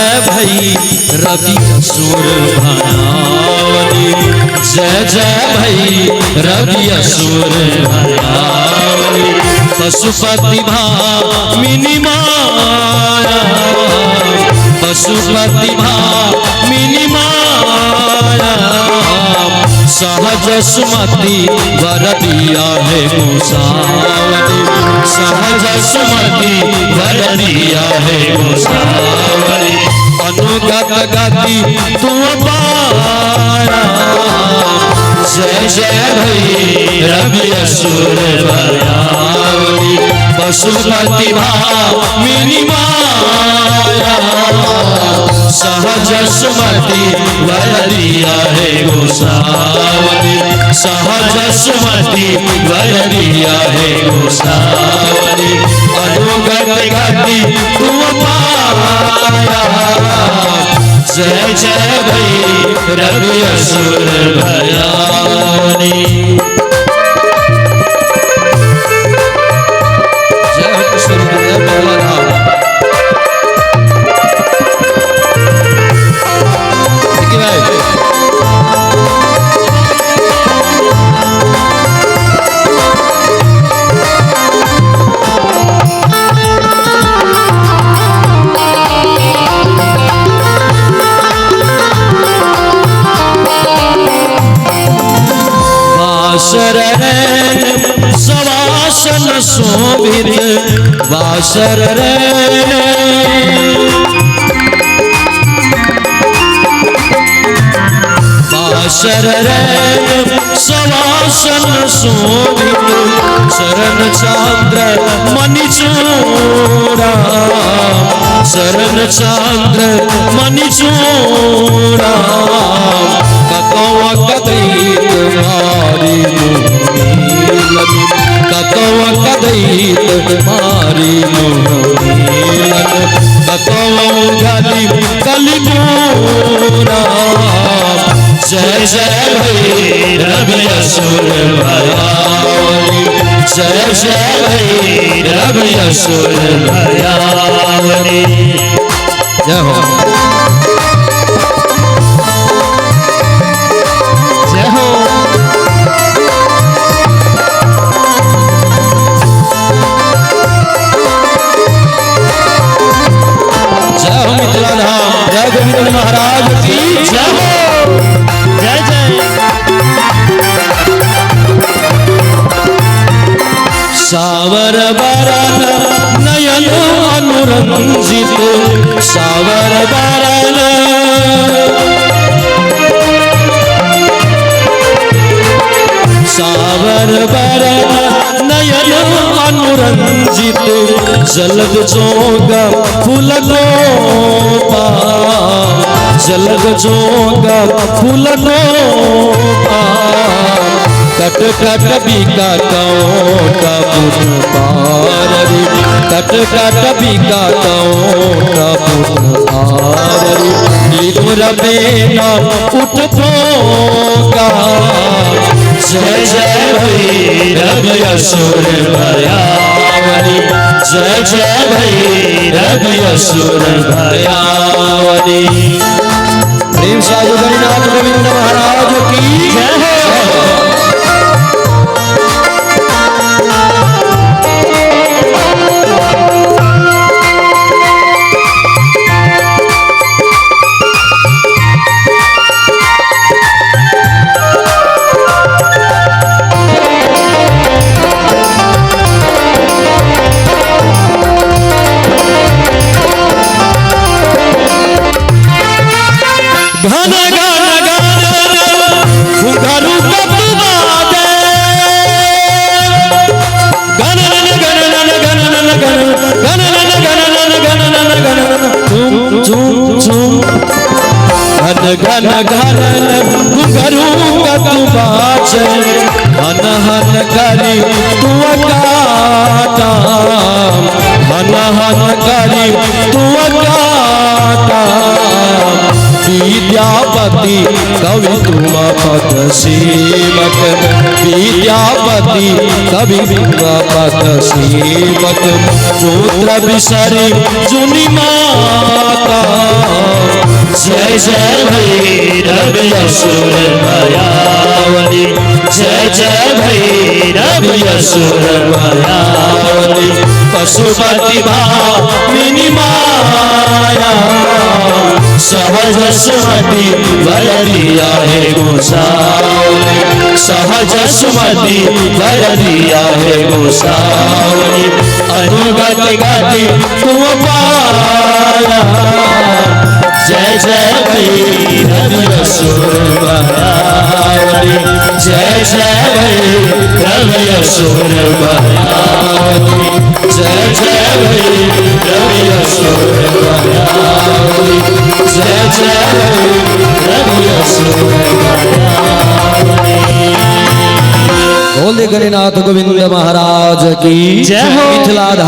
जय भई रवि असुर भयावनी, जय जय भई रवि असुर भयावनी। पशुपति भामिनी माया, पशुपति भामिनी माया, सहज सुमति वर दिया है गोसावरी, सहज सुमति वर दिया है गोसावरी। अनुगत गति तू पाया, जय जय भई रवि असुर भयावनी। पशुपति भामिनी माया, सहज सुमति वर दिया है गोसावरी, सहज सुमति वर दिया है गोसावरी। अनुगत गति तू पाया, जय जय भई रवि असुर भयावनी। जय हो कृष्ण जय बलराम। सवासन शोभित वासर वासर सवासन शोभित शरण चांद्र मणिचूड़ा, शरण चांद्र मणिचूड़ा। कतवा कदईत मारी मोहनीलन, कतवा कदईत मारी मोहनीलन। कतवा गली कलिपूरा, जय जय भई रवि असुर भयावनी, जय जय भई रवि असुर भयावनी। जय हो जय हो। जय हो मिथिला धाम, जय गोविंद महाराज की जय हो। जय जय। सावर बरन नयन अनुरंजित, सावर बरन सावर बरन नयन अनुरंजित। जलद जोग फूल गोपा, जलद जोग फूल गोपा। कट कट बिका कौटा पुन पाररी, कट कट बिका कौटा पुन पाररी। लिपुर बेना उठ पोका, जय जय भई रवि असुर भयावनी, जय जय भई रवि असुर भयावनी। प्रेम साधु गणनाथ गोविंद महाराज की जय हो। घन घन घन घुंघरू कतुबादे, घन घन घन घन घन घन घन घन घन घन झूम झूम झूम। घन घन घन घुंघरू कतुबाजे, हन हन करी तू काटा, हन हन करी तू काटा। विद्यापति कवि तुम पद सेवक, विद्यापति कवि तुम पद सेवक। पुत्र बिसरी जुनि माता, जय भैरव असुर भयावली जय जय भैरव असुर भयावली पशुपति भामिनी माया सहज सुमति वर दिया है गोसावली सहज सुमति वर दिया है गोसावली अनुगति गति तुम पाया जय जय भैरव असुर भयावली जय जय भैरव असुर भयावली जय जय भैरव असुर भयावली जय जय भैरव असुर भयावली। बोले गणनाथ गोविंद महाराज की जय हो। मिथिला